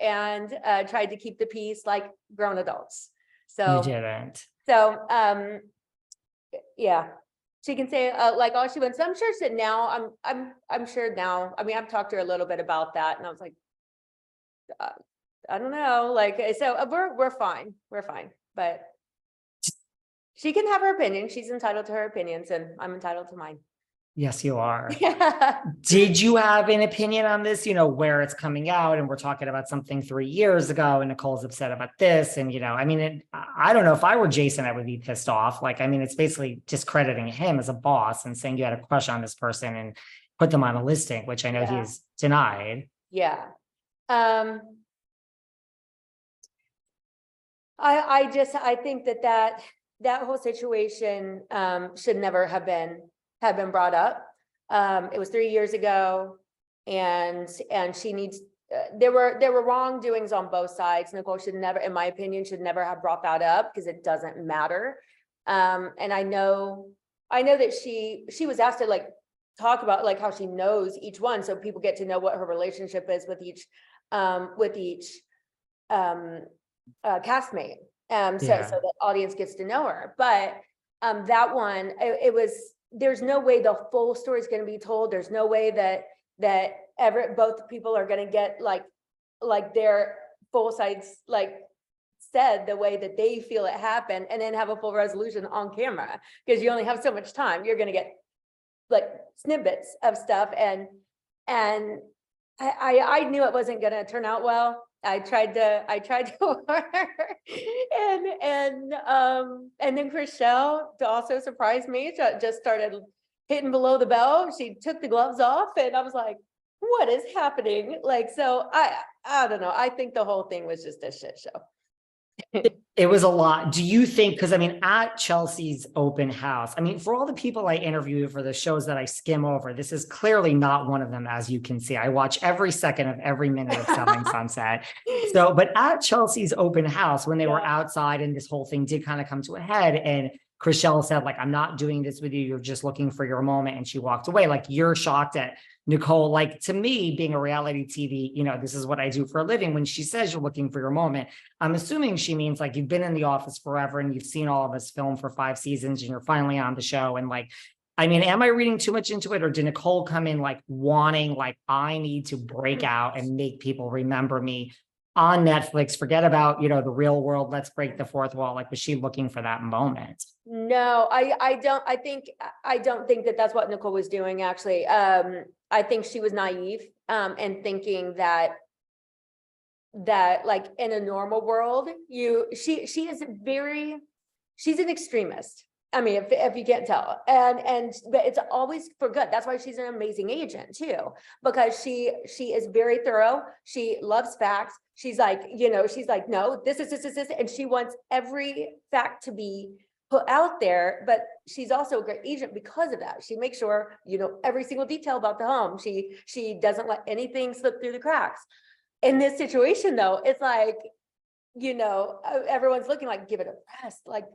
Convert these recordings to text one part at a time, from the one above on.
and tried to keep the peace like grown adults. You So, didn't. yeah, she can say like all she wants. I'm sure that now I'm sure now. I mean, I've talked to her a little bit about that, and I was like, I don't know, like, so we're fine, but she can have her opinion. She's entitled to her opinions, and I'm entitled to mine. Yes, you are. Yeah. Did you have an opinion on this, where it's coming out and we're talking about something 3 years ago and Nicole's upset about this? And, I mean, I don't know if I were Jason, I would be pissed off. Like, I mean, it's basically discrediting him as a boss and saying you had a crush on this person and put them on a listing, which I know he has denied. Yeah. I think that whole situation should never have been brought up. It was 3 years ago, and she needs. There were wrongdoings on both sides. Nicole should never, in my opinion, should never have brought that up because it doesn't matter. And I know that she was asked to like talk about like how she knows each one, so people get to know what her relationship is with each castmate. So the audience gets to know her. But that one, it was. There's no way the full story is going to be told. There's no way that both people are going to get like their full sides like said the way that they feel it happened, and then have a full resolution on camera, because you only have so much time. You're going to get like snippets of stuff, and I knew it wasn't going to turn out well. I tried to and then Chrishell, to also surprise me, just started hitting below the belt. She took the gloves off, and I was like, what is happening? Like, so I don't know. I think the whole thing was just a shit show. It was a lot. Do you think, because I mean, at Chelsea's open house, I mean, for all the people I interview for the shows that I skim over, this is clearly not one of them, as you can see. I watch every second of every minute of Selling Sunset. So, but at Chelsea's open house, when they were outside and this whole thing did kind of come to a head, and Chrishell said, like, I'm not doing this with you. You're just looking for your moment. And she walked away. Like, you're shocked at Nicole. Like, to me, being a reality TV, this is what I do for a living. When she says you're looking for your moment, I'm assuming she means like you've been in the office forever and you've seen all of us film for 5 seasons and you're finally on the show. And like, I mean, am I reading too much into it? Or did Nicole come in like wanting, like, I need to break out and make people remember me on Netflix, forget about, the real world, let's break the fourth wall? Like, was she looking for that moment? No, I don't think that that's what Nicole was doing, actually. I think she was naive, and thinking that like in a normal world, she's an extremist. I mean, if you can't tell, but it's always for good. That's why she's an amazing agent too, because she is very thorough. She loves facts. She's like, no, this, and she wants every fact to be put out there. But she's also a great agent because of that. She makes sure every single detail about the home. She doesn't let anything slip through the cracks. In this situation, though, it's like, everyone's looking like, give it a rest. Like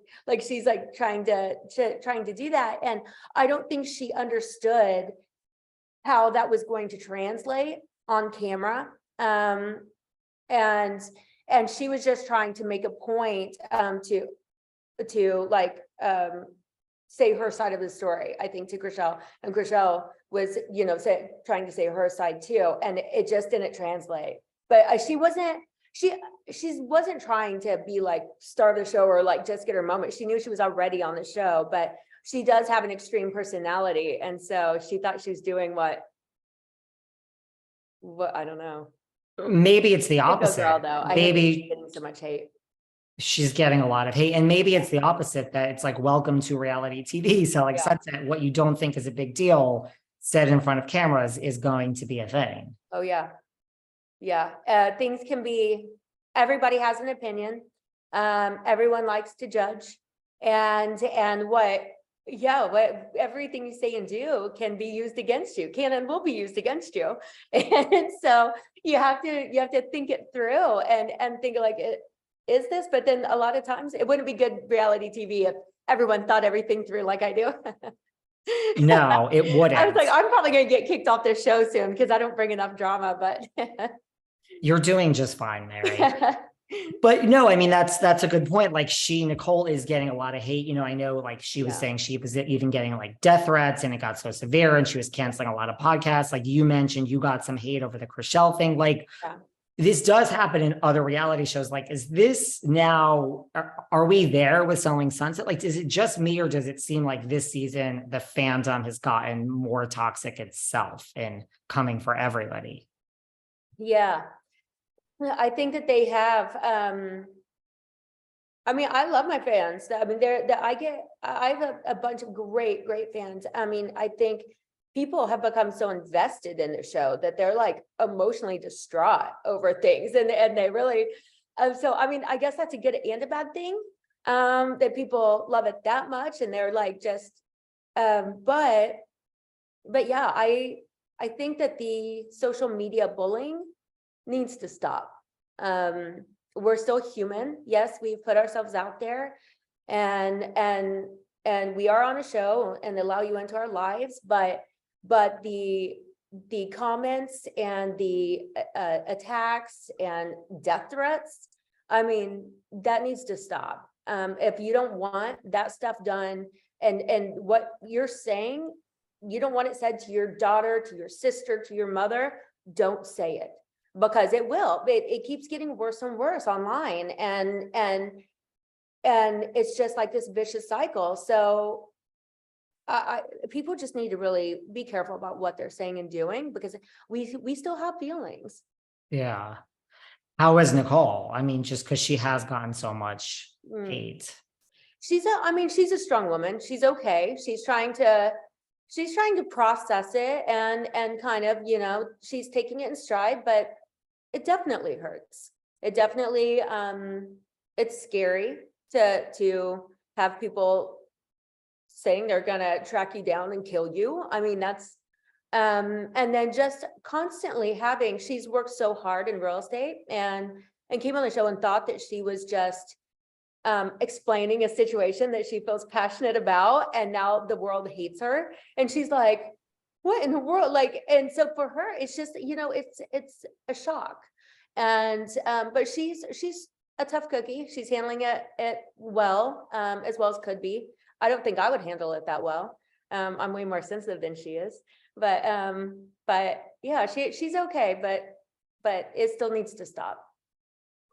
she's like trying to do that. And I don't think she understood how that was going to translate on camera. And she was just trying to make a point, to like, say her side of the story, I think, to Chrishell, and Chrishell was, trying to say her side too. And it just didn't translate. But she wasn't trying to be like star the show or like just get her moment. She knew she was already on the show, but she does have an extreme personality. And so she thought she was doing what I don't know. Maybe it's the opposite. Girl, though. Maybe she's getting so much hate. She's getting a lot of hate, and maybe it's the opposite, that it's like, welcome to reality TV. So like Sunset, what you don't think is a big deal said in front of cameras is going to be a thing. Oh yeah. Things can be, everybody has an opinion. Everyone likes to judge, and what everything you say and do can be used against you, can and will be used against you. And so you have to think it through and think like, is this? But then a lot of times it wouldn't be good reality TV if everyone thought everything through like I do. No, it wouldn't. I was like, I'm probably going to get kicked off this show soon because I don't bring enough drama, but You're doing just fine, Mary. But no, I mean, that's a good point. Like Nicole is getting a lot of hate. I know like she was Yeah. saying she was even getting like death threats and it got so severe and she was canceling a lot of podcasts. Like you mentioned, you got some hate over the Chrishell thing. Like Yeah. this does happen in other reality shows. Like, is this now, are we there with Selling Sunset? Like, is it just me or does it seem like this season, the fandom has gotten more toxic itself and coming for everybody? Yeah. I think that they have, I mean, I love my fans. I mean, I have a bunch of great fans. I mean, I think people have become so invested in the show that they're like emotionally distraught over things and they really, so, I mean, I guess that's a good and a bad thing, that people love it that much and they're like, just, but yeah, I think that the social media bullying needs to stop. We're still human. Yes, we've put ourselves out there and we are on a show and allow you into our lives, but the comments and the attacks and death threats, I mean, that needs to stop. If you don't want that stuff done and what you're saying, you don't want it said to your daughter, to your sister, to your mother, don't say it. Because it will, it keeps getting worse and worse online and it's just like this vicious cycle. So people just need to really be careful about what they're saying and doing because we still have feelings. Yeah. How is Nicole? I mean, just because she has gotten so much hate. I mean, she's a strong woman. She's okay. She's trying to process it and kind of, she's taking it in stride, but it definitely hurts. It definitely, it's scary to have people saying they're gonna track you down and kill you. I mean, that's, and then just constantly she's worked so hard in real estate and came on the show and thought that she was just explaining a situation that she feels passionate about. And now the world hates her. And she's like, what in the world? Like, and so for her, it's just, it's a shock. And, but she's a tough cookie. She's handling it well, as well as could be. I don't think I would handle it that well. I'm way more sensitive than she is, but yeah, she's okay, but it still needs to stop.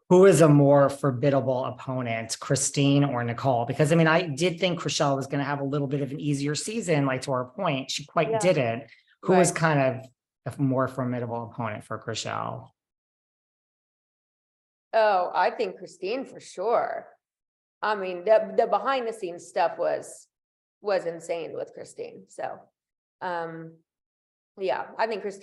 Who is a more formidable opponent, Christine or Nicole? Because I mean, I did think Chrishell was going to have a little bit of an easier season, like to our point, she quite didn't. Who is kind of a more formidable opponent for Chrishell? Oh, I think Christine for sure. I mean, the behind the scenes stuff was insane with Christine. So, yeah, I think Christine